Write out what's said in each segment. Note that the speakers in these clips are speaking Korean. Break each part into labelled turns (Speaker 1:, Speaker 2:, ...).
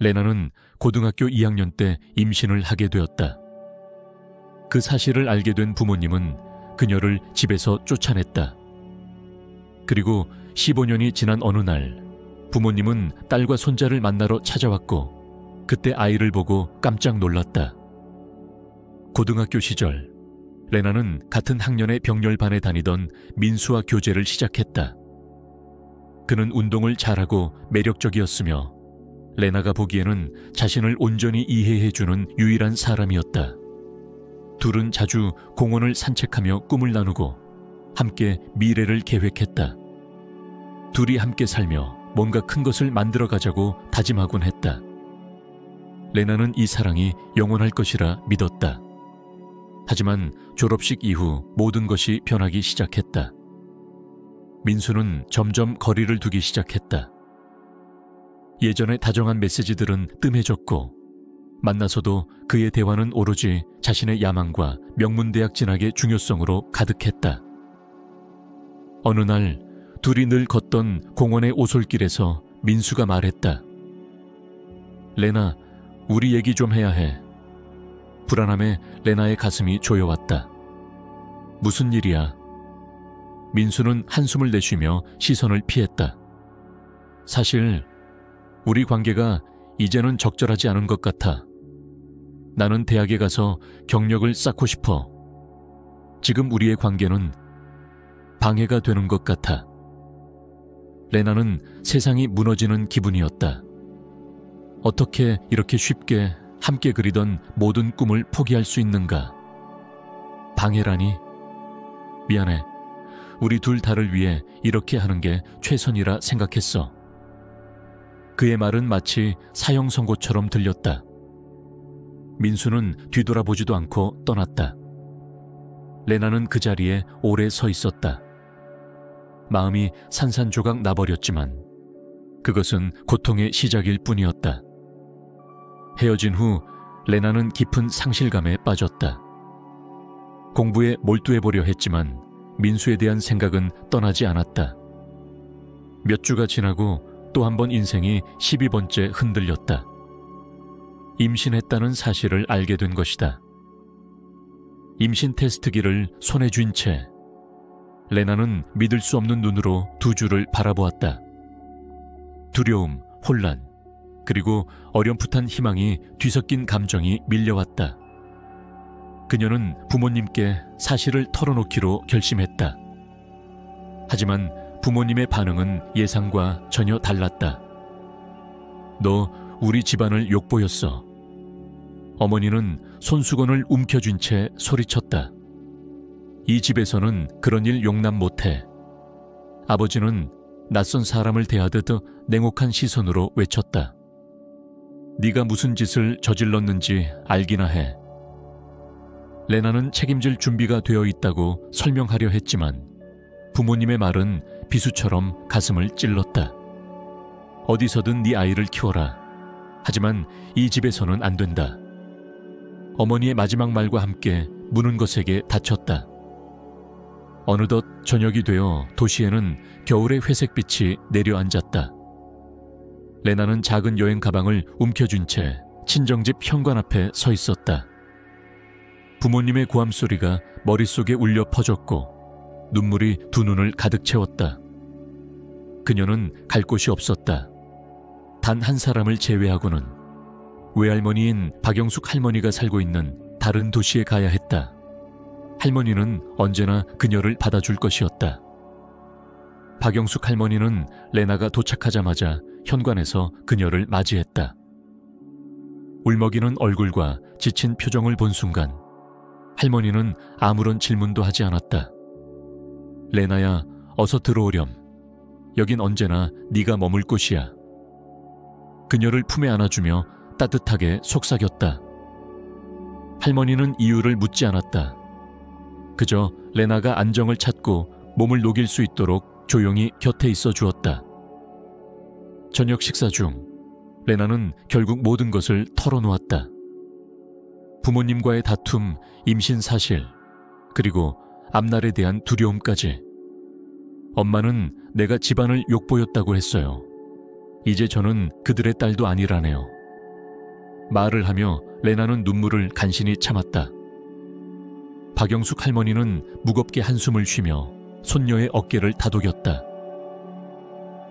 Speaker 1: 레나는 고등학교 2학년 때 임신을 하게 되었다. 그 사실을 알게 된 부모님은 그녀를 집에서 쫓아냈다. 그리고 15년이 지난 어느 날 부모님은 딸과 손자를 만나러 찾아왔고 그때 아이를 보고 깜짝 놀랐다. 고등학교 시절 레나는 같은 학년의 병렬반에 다니던 민수와 교제를 시작했다. 그는 운동을 잘하고 매력적이었으며 레나가 보기에는 자신을 온전히 이해해주는 유일한 사람이었다. 둘은 자주 공원을 산책하며 꿈을 나누고 함께 미래를 계획했다. 둘이 함께 살며 뭔가 큰 것을 만들어가자고 다짐하곤 했다. 레나는 이 사랑이 영원할 것이라 믿었다. 하지만 졸업식 이후 모든 것이 변하기 시작했다. 민수는 점점 거리를 두기 시작했다. 예전에 다정한 메시지들은 뜸해졌고 만나서도 그의 대화는 오로지 자신의 야망과 명문대학 진학의 중요성으로 가득했다. 어느 날 둘이 늘 걷던 공원의 오솔길에서 민수가 말했다. 레나, 우리 얘기 좀 해야 해. 불안함에 레나의 가슴이 조여왔다. 무슨 일이야? 민수는 한숨을 내쉬며 시선을 피했다. 사실 우리 관계가 이제는 적절하지 않은 것 같아. 나는 대학에 가서 경력을 쌓고 싶어. 지금 우리의 관계는 방해가 되는 것 같아. 레나는 세상이 무너지는 기분이었다. 어떻게 이렇게 쉽게 함께 그리던 모든 꿈을 포기할 수 있는가? 방해라니? 미안해. 우리 둘 다를 위해 이렇게 하는 게 최선이라 생각했어. 그의 말은 마치 사형 선고처럼 들렸다. 민수는 뒤돌아보지도 않고 떠났다. 레나는 그 자리에 오래 서 있었다. 마음이 산산조각 나버렸지만 그것은 고통의 시작일 뿐이었다. 헤어진 후 레나는 깊은 상실감에 빠졌다. 공부에 몰두해보려 했지만 민수에 대한 생각은 떠나지 않았다. 몇 주가 지나고 또 한 번 인생이 12번째 흔들렸다. 임신했다는 사실을 알게 된 것이다. 임신 테스트기를 손에 쥔 채 레나는 믿을 수 없는 눈으로 두 줄을 바라보았다. 두려움, 혼란, 그리고 어렴풋한 희망이 뒤섞인 감정이 밀려왔다. 그녀는 부모님께 사실을 털어놓기로 결심했다. 하지만 부모님의 반응은 예상과 전혀 달랐다. 너 우리 집안을 욕보였어. 어머니는 손수건을 움켜쥔 채 소리쳤다. 이 집에서는 그런 일 용납 못해. 아버지는 낯선 사람을 대하듯 냉혹한 시선으로 외쳤다. 네가 무슨 짓을 저질렀는지 알기나 해. 레나는 책임질 준비가 되어 있다고 설명하려 했지만 부모님의 말은 비수처럼 가슴을 찔렀다. 어디서든 네 아이를 키워라. 하지만 이 집에서는 안 된다. 어머니의 마지막 말과 함께 무는 것에게 닫혔다. 어느덧 저녁이 되어 도시에는 겨울의 회색빛이 내려앉았다. 레나는 작은 여행 가방을 움켜쥔 채 친정집 현관 앞에 서 있었다. 부모님의 고함 소리가 머릿속에 울려 퍼졌고 눈물이 두 눈을 가득 채웠다. 그녀는 갈 곳이 없었다. 단 한 사람을 제외하고는 외할머니인 박영숙 할머니가 살고 있는 다른 도시에 가야 했다. 할머니는 언제나 그녀를 받아줄 것이었다. 박영숙 할머니는 레나가 도착하자마자 현관에서 그녀를 맞이했다. 울먹이는 얼굴과 지친 표정을 본 순간 할머니는 아무런 질문도 하지 않았다. 레나야, 어서 들어오렴. 여긴 언제나 네가 머물 곳이야. 그녀를 품에 안아주며 따뜻하게 속삭였다. 할머니는 이유를 묻지 않았다. 그저 레나가 안정을 찾고 몸을 녹일 수 있도록 조용히 곁에 있어 주었다. 저녁 식사 중 레나는 결국 모든 것을 털어놓았다. 부모님과의 다툼, 임신 사실, 그리고 앞날에 대한 두려움까지. 엄마는 내가 집안을 욕보였다고 했어요. 이제 저는 그들의 딸도 아니라네요. 말을 하며 레나는 눈물을 간신히 참았다. 박영숙 할머니는 무겁게 한숨을 쉬며 손녀의 어깨를 다독였다.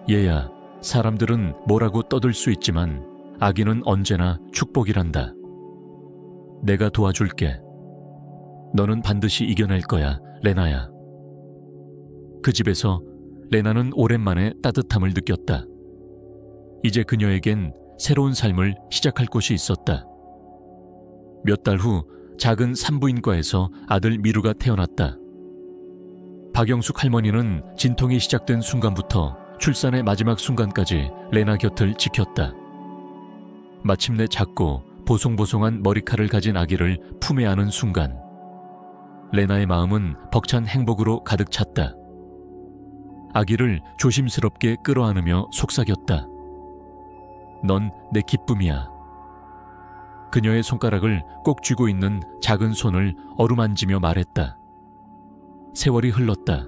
Speaker 1: 얘야, 사람들은 뭐라고 떠들 수 있지만 아기는 언제나 축복이란다. 내가 도와줄게. 너는 반드시 이겨낼 거야, 레나야. 그 집에서 레나는 오랜만에 따뜻함을 느꼈다. 이제 그녀에겐 새로운 삶을 시작할 곳이 있었다. 몇 달 후 작은 산부인과에서 아들 미루가 태어났다. 박영숙 할머니는 진통이 시작된 순간부터 출산의 마지막 순간까지 레나 곁을 지켰다. 마침내 작고 보송보송한 머리칼을 가진 아기를 품에 안은 순간 레나의 마음은 벅찬 행복으로 가득 찼다. 아기를 조심스럽게 끌어안으며 속삭였다. 넌 내 기쁨이야. 그녀의 손가락을 꼭 쥐고 있는 작은 손을 어루만지며 말했다. 세월이 흘렀다.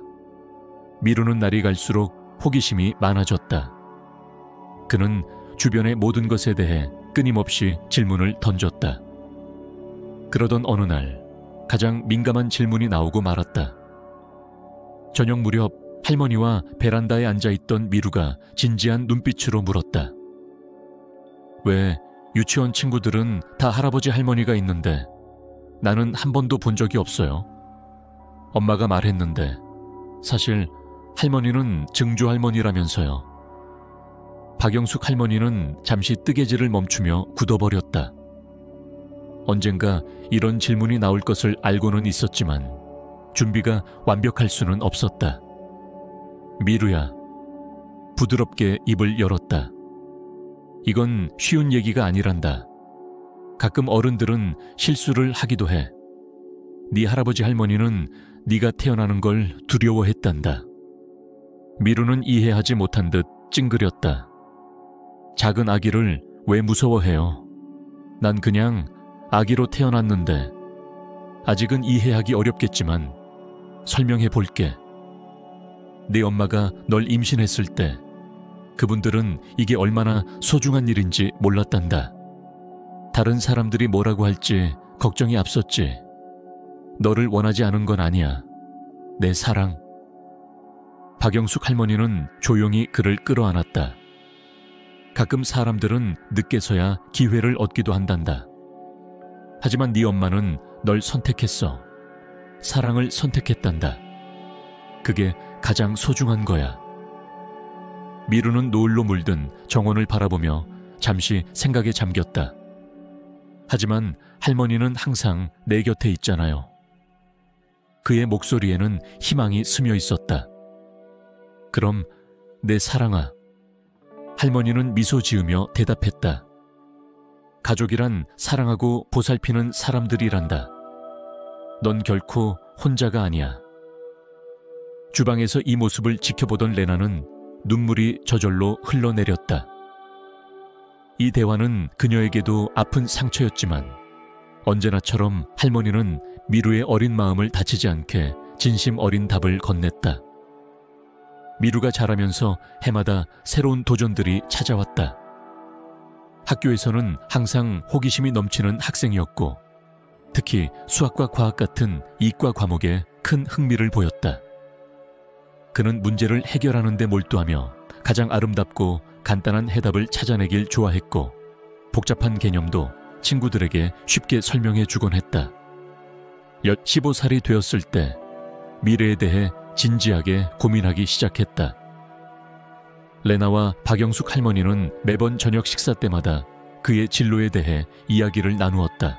Speaker 1: 미루는 날이 갈수록 호기심이 많아졌다. 그는 주변의 모든 것에 대해 끊임없이 질문을 던졌다. 그러던 어느 날 가장 민감한 질문이 나오고 말았다. 저녁 무렵 할머니와 베란다에 앉아있던 미루가 진지한 눈빛으로 물었다. 왜 유치원 친구들은 다 할아버지 할머니가 있는데 나는 한 번도 본 적이 없어요. 엄마가 말했는데 사실 할머니는 증조 할머니라면서요. 박영숙 할머니는 잠시 뜨개질을 멈추며 굳어버렸다. 언젠가 이런 질문이 나올 것을 알고는 있었지만 준비가 완벽할 수는 없었다. 미루야, 부드럽게 입을 열었다. 이건 쉬운 얘기가 아니란다. 가끔 어른들은 실수를 하기도 해. 네 할아버지 할머니는 네가 태어나는 걸 두려워했단다. 미루는 이해하지 못한 듯 찡그렸다. 작은 아기를 왜 무서워해요? 난 그냥 아기로 태어났는데 아직은 이해하기 어렵겠지만 설명해 볼게. 네 엄마가 널 임신했을 때 그분들은 이게 얼마나 소중한 일인지 몰랐단다. 다른 사람들이 뭐라고 할지 걱정이 앞섰지. 너를 원하지 않은 건 아니야. 내 사랑. 박영숙 할머니는 조용히 그를 끌어안았다. 가끔 사람들은 늦게서야 기회를 얻기도 한단다. 하지만 네 엄마는 널 선택했어. 사랑을 선택했단다. 그게 가장 소중한 거야. 미루는 노을로 물든 정원을 바라보며 잠시 생각에 잠겼다. 하지만 할머니는 항상 내 곁에 있잖아요. 그의 목소리에는 희망이 스며 있었다. 그럼 내 사랑아. 할머니는 미소 지으며 대답했다. 가족이란 사랑하고 보살피는 사람들이란다. 넌 결코 혼자가 아니야. 주방에서 이 모습을 지켜보던 레나는 눈물이 저절로 흘러내렸다. 이 대화는 그녀에게도 아픈 상처였지만 언제나처럼 할머니는 미루의 어린 마음을 다치지 않게 진심 어린 답을 건넸다. 미루가 자라면서 해마다 새로운 도전들이 찾아왔다. 학교에서는 항상 호기심이 넘치는 학생이었고 특히 수학과 과학 같은 이과 과목에 큰 흥미를 보였다. 그는 문제를 해결하는 데 몰두하며 가장 아름답고 간단한 해답을 찾아내길 좋아했고 복잡한 개념도 친구들에게 쉽게 설명해 주곤 했다. 15살이 되었을 때 미래에 대해 진지하게 고민하기 시작했다. 레나와 박영숙 할머니는 매번 저녁 식사 때마다 그의 진로에 대해 이야기를 나누었다.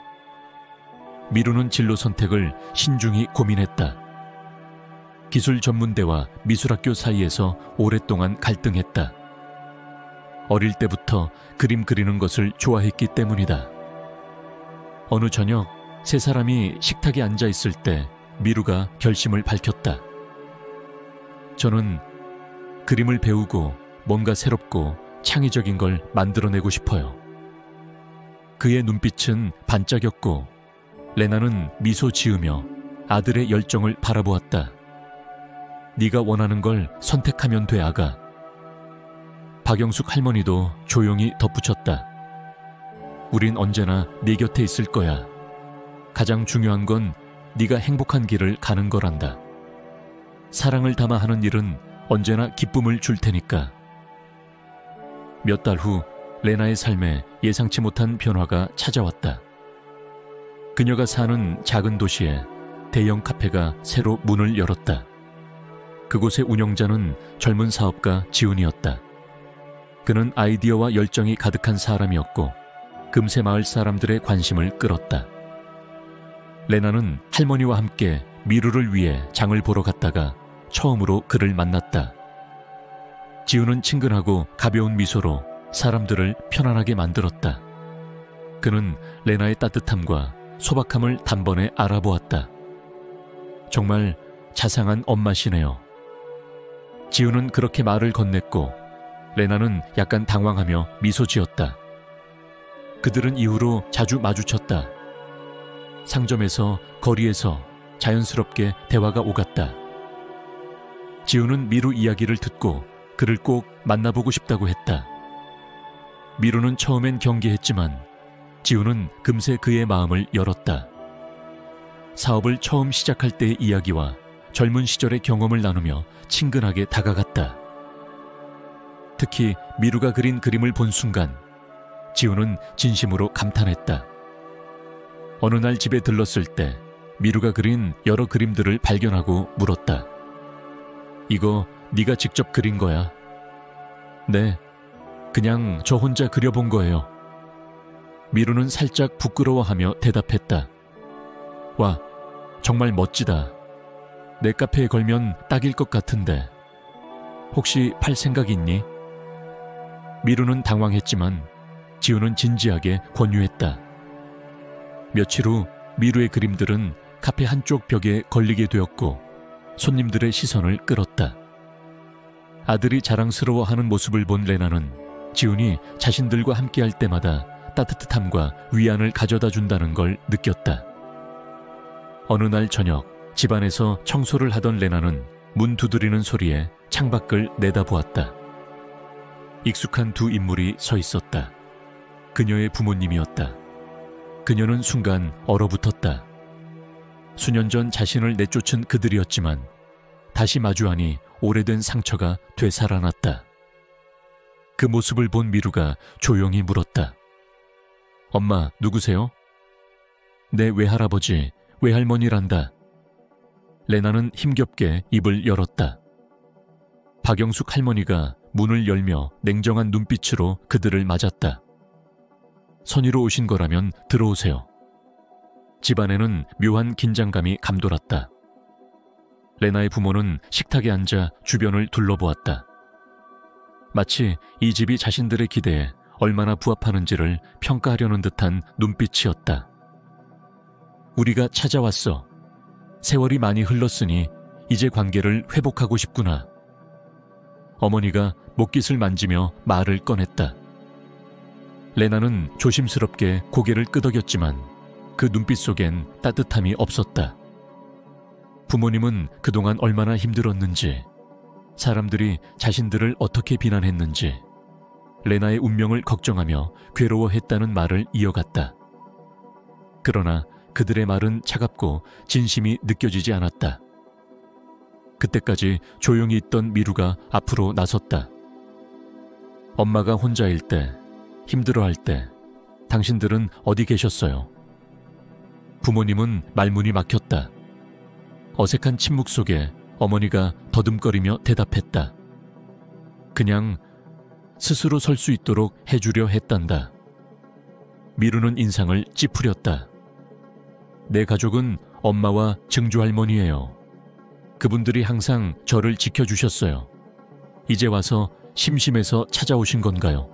Speaker 1: 미루는 진로 선택을 신중히 고민했다. 기술 전문대와 미술학교 사이에서 오랫동안 갈등했다. 어릴 때부터 그림 그리는 것을 좋아했기 때문이다. 어느 저녁 세 사람이 식탁에 앉아 있을 때 미루가 결심을 밝혔다. 저는 그림을 배우고 뭔가 새롭고 창의적인 걸 만들어내고 싶어요. 그의 눈빛은 반짝였고 레나는 미소 지으며 아들의 열정을 바라보았다. 네가 원하는 걸 선택하면 돼, 아가. 박영숙 할머니도 조용히 덧붙였다. 우린 언제나 네 곁에 있을 거야. 가장 중요한 건 네가 행복한 길을 가는 거란다. 사랑을 담아 하는 일은 언제나 기쁨을 줄 테니까. 몇 달 후 레나의 삶에 예상치 못한 변화가 찾아왔다. 그녀가 사는 작은 도시에 대형 카페가 새로 문을 열었다. 그곳의 운영자는 젊은 사업가 지훈이었다. 그는 아이디어와 열정이 가득한 사람이었고 금세 마을 사람들의 관심을 끌었다. 레나는 할머니와 함께 미루를 위해 장을 보러 갔다가 처음으로 그를 만났다. 지훈은 친근하고 가벼운 미소로 사람들을 편안하게 만들었다. 그는 레나의 따뜻함과 소박함을 단번에 알아보았다. 정말 자상한 엄마시네요. 지훈은 그렇게 말을 건넸고 레나는 약간 당황하며 미소 지었다. 그들은 이후로 자주 마주쳤다. 상점에서, 거리에서 자연스럽게 대화가 오갔다. 지훈은 미루 이야기를 듣고 그를 꼭 만나보고 싶다고 했다. 미루는 처음엔 경계했지만 지훈은 금세 그의 마음을 열었다. 사업을 처음 시작할 때의 이야기와 젊은 시절의 경험을 나누며 친근하게 다가갔다. 특히 미루가 그린 그림을 본 순간 지훈은 진심으로 감탄했다. 어느 날 집에 들렀을 때 미루가 그린 여러 그림들을 발견하고 물었다. 이거 네가 직접 그린 거야? 네, 그냥 저 혼자 그려본 거예요. 미루는 살짝 부끄러워하며 대답했다. 와, 정말 멋지다. 내 카페에 걸면 딱일 것 같은데 혹시 팔 생각 있니? 미루는 당황했지만 지훈은 진지하게 권유했다. 며칠 후 미루의 그림들은 카페 한쪽 벽에 걸리게 되었고 손님들의 시선을 끌었다. 아들이 자랑스러워하는 모습을 본 레나는 지훈이 자신들과 함께할 때마다 따뜻함과 위안을 가져다 준다는 걸 느꼈다. 어느 날 저녁 집안에서 청소를 하던 레나는 문 두드리는 소리에 창밖을 내다보았다. 익숙한 두 인물이 서 있었다. 그녀의 부모님이었다. 그녀는 순간 얼어붙었다. 수년 전 자신을 내쫓은 그들이었지만 다시 마주하니 오래된 상처가 되살아났다. 그 모습을 본 미루가 조용히 물었다. 엄마, 누구세요? 내 외할아버지, 외할머니란다. 레나는 힘겹게 입을 열었다. 박영숙 할머니가 문을 열며 냉정한 눈빛으로 그들을 맞았다. 선의로 오신 거라면 들어오세요. 집안에는 묘한 긴장감이 감돌았다. 레나의 부모는 식탁에 앉아 주변을 둘러보았다. 마치 이 집이 자신들의 기대에 얼마나 부합하는지를 평가하려는 듯한 눈빛이었다. 우리가 찾아왔어. 세월이 많이 흘렀으니 이제 관계를 회복하고 싶구나. 어머니가 목깃을 만지며 말을 꺼냈다. 레나는 조심스럽게 고개를 끄덕였지만 그 눈빛 속엔 따뜻함이 없었다. 부모님은 그동안 얼마나 힘들었는지, 사람들이 자신들을 어떻게 비난했는지, 레나의 운명을 걱정하며 괴로워했다는 말을 이어갔다. 그러나 그들의 말은 차갑고 진심이 느껴지지 않았다. 그때까지 조용히 있던 미루가 앞으로 나섰다. 엄마가 혼자일 때, 힘들어할 때 당신들은 어디 계셨어요? 부모님은 말문이 막혔다. 어색한 침묵 속에 어머니가 더듬거리며 대답했다. 그냥 스스로 설 수 있도록 해주려 했단다. 미루는 인상을 찌푸렸다. 내 가족은 엄마와 증조할머니예요. 그분들이 항상 저를 지켜주셨어요. 이제 와서 심심해서 찾아오신 건가요?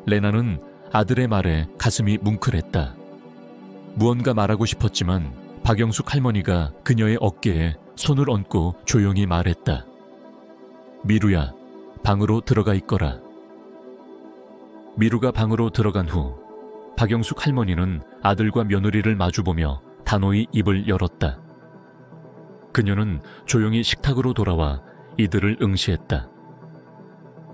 Speaker 1: 레나는 아들의 말에 가슴이 뭉클했다. 무언가 말하고 싶었지만 박영숙 할머니가 그녀의 어깨에 손을 얹고 조용히 말했다. 미루야, 방으로 들어가 있거라. 미루가 방으로 들어간 후 박영숙 할머니는 아들과 며느리를 마주보며 단호히 입을 열었다. 그녀는 조용히 식탁으로 돌아와 이들을 응시했다.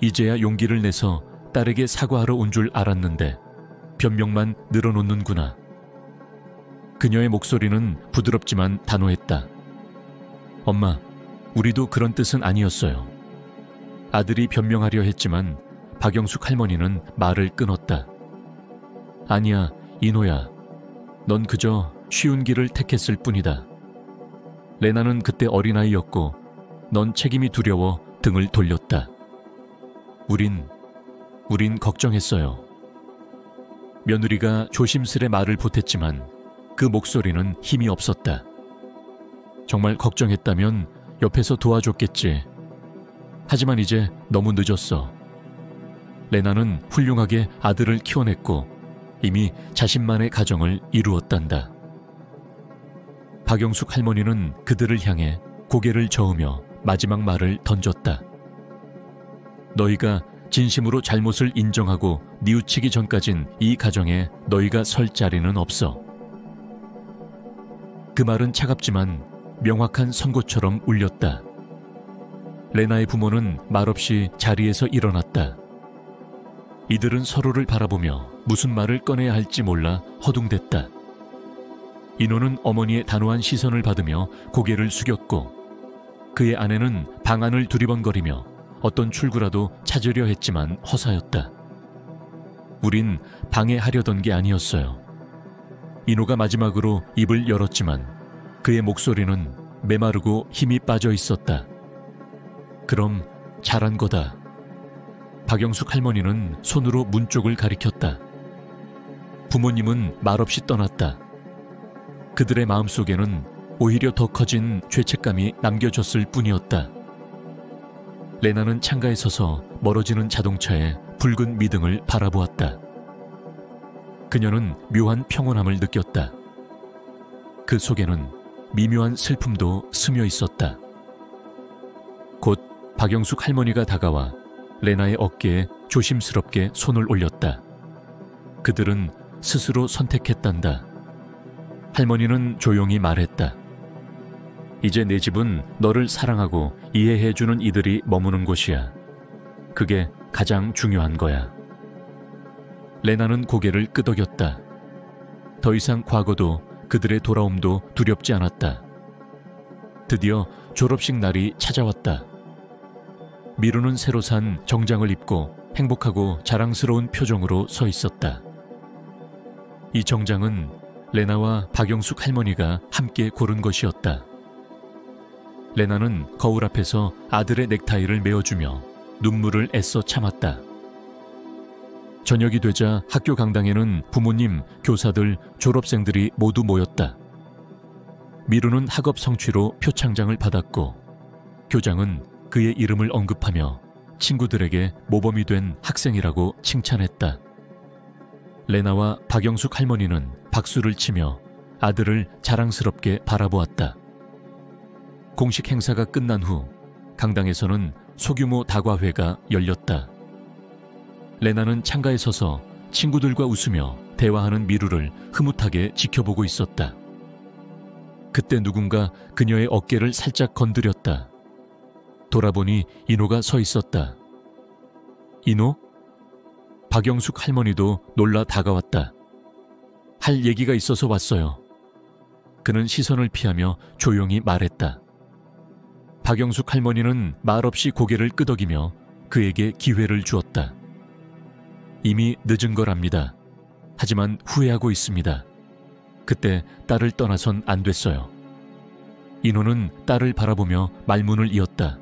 Speaker 1: 이제야 용기를 내서 딸에게 사과하러 온 줄 알았는데 변명만 늘어놓는구나. 그녀의 목소리는 부드럽지만 단호했다. 엄마, 우리도 그런 뜻은 아니었어요. 아들이 변명하려 했지만 박영숙 할머니는 말을 끊었다. 아니야, 인호야. 넌 그저 쉬운 길을 택했을 뿐이다. 레나는 그때 어린아이였고 넌 책임이 두려워 등을 돌렸다. 우린 걱정했어요. 며느리가 조심스레 말을 보탰지만 그 목소리는 힘이 없었다. 정말 걱정했다면 옆에서 도와줬겠지. 하지만 이제 너무 늦었어. 레나는 훌륭하게 아들을 키워냈고 이미 자신만의 가정을 이루었단다. 박영숙 할머니는 그들을 향해 고개를 저으며 마지막 말을 던졌다. 너희가 진심으로 잘못을 인정하고 뉘우치기 전까진 이 가정에 너희가 설 자리는 없어. 그 말은 차갑지만 명확한 선고처럼 울렸다. 레나의 부모는 말없이 자리에서 일어났다. 이들은 서로를 바라보며 무슨 말을 꺼내야 할지 몰라 허둥댔다. 인호는 어머니의 단호한 시선을 받으며 고개를 숙였고 그의 아내는 방안을 두리번거리며 어떤 출구라도 찾으려 했지만 허사였다. 우린 방해하려던 게 아니었어요. 인호가 마지막으로 입을 열었지만 그의 목소리는 메마르고 힘이 빠져 있었다. 그럼 잘한 거다. 박영숙 할머니는 손으로 문 쪽을 가리켰다. 부모님은 말없이 떠났다. 그들의 마음속에는 오히려 더 커진 죄책감이 남겨졌을 뿐이었다. 레나는 창가에 서서 멀어지는 자동차의 붉은 미등을 바라보았다. 그녀는 묘한 평온함을 느꼈다. 그 속에는 미묘한 슬픔도 스며 있었다. 곧 박영숙 할머니가 다가와 레나의 어깨에 조심스럽게 손을 올렸다. 그들은 스스로 선택했단다. 할머니는 조용히 말했다. 이제 내 집은 너를 사랑하고 이해해주는 이들이 머무는 곳이야. 그게 가장 중요한 거야. 레나는 고개를 끄덕였다. 더 이상 과거도 그들의 돌아옴도 두렵지 않았다. 드디어 졸업식 날이 찾아왔다. 미루는 새로 산 정장을 입고 행복하고 자랑스러운 표정으로 서 있었다. 이 정장은 레나와 박영숙 할머니가 함께 고른 것이었다. 레나는 거울 앞에서 아들의 넥타이를 메어주며 눈물을 애써 참았다. 저녁이 되자 학교 강당에는 부모님, 교사들, 졸업생들이 모두 모였다. 미루는 학업 성취로 표창장을 받았고 교장은 그의 이름을 언급하며 친구들에게 모범이 된 학생이라고 칭찬했다. 레나와 박영숙 할머니는 박수를 치며 아들을 자랑스럽게 바라보았다. 공식 행사가 끝난 후 강당에서는 소규모 다과회가 열렸다. 레나는 창가에 서서 친구들과 웃으며 대화하는 미루를 흐뭇하게 지켜보고 있었다. 그때 누군가 그녀의 어깨를 살짝 건드렸다. 돌아보니 인호가 서 있었다. 인호? 박영숙 할머니도 놀라 다가왔다. 할 얘기가 있어서 왔어요. 그는 시선을 피하며 조용히 말했다. 박영숙 할머니는 말없이 고개를 끄덕이며 그에게 기회를 주었다. 이미 늦은 걸 압니다. 하지만 후회하고 있습니다. 그때 딸을 떠나선 안 됐어요. 인호는 딸을 바라보며 말문을 이었다.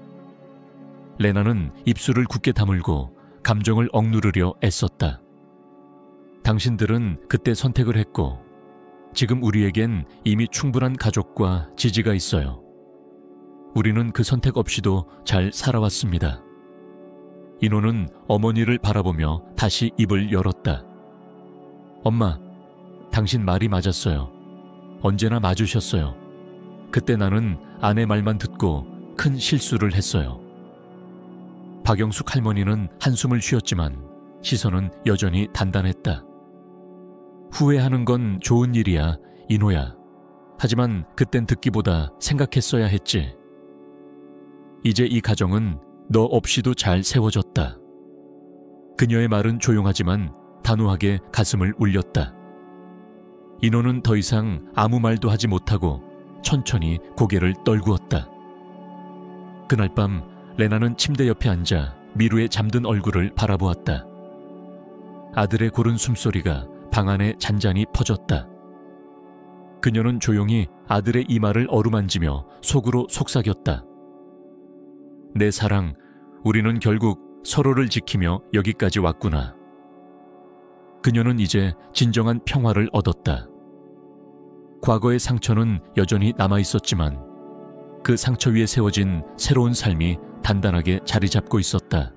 Speaker 1: 레나는 입술을 굳게 다물고 감정을 억누르려 애썼다. 당신들은 그때 선택을 했고 지금 우리에겐 이미 충분한 가족과 지지가 있어요. 우리는 그 선택 없이도 잘 살아왔습니다. 인호는 어머니를 바라보며 다시 입을 열었다. 엄마, 당신 말이 맞았어요. 언제나 맞으셨어요. 그때 나는 아내 말만 듣고 큰 실수를 했어요. 박영숙 할머니는 한숨을 쉬었지만 시선은 여전히 단단했다. 후회하는 건 좋은 일이야, 인호야. 하지만 그땐 듣기보다 생각했어야 했지. 이제 이 가정은 너 없이도 잘 세워졌다. 그녀의 말은 조용하지만 단호하게 가슴을 울렸다. 인호는 더 이상 아무 말도 하지 못하고 천천히 고개를 떨구었다. 그날 밤 레나는 침대 옆에 앉아 미루의 잠든 얼굴을 바라보았다. 아들의 고른 숨소리가 방 안에 잔잔히 퍼졌다. 그녀는 조용히 아들의 이마를 어루만지며 속으로 속삭였다. 내 사랑, 우리는 결국 서로를 지키며 여기까지 왔구나. 그녀는 이제 진정한 평화를 얻었다. 과거의 상처는 여전히 남아있었지만 그 상처 위에 세워진 새로운 삶이 단단하게 자리 잡고 있었다.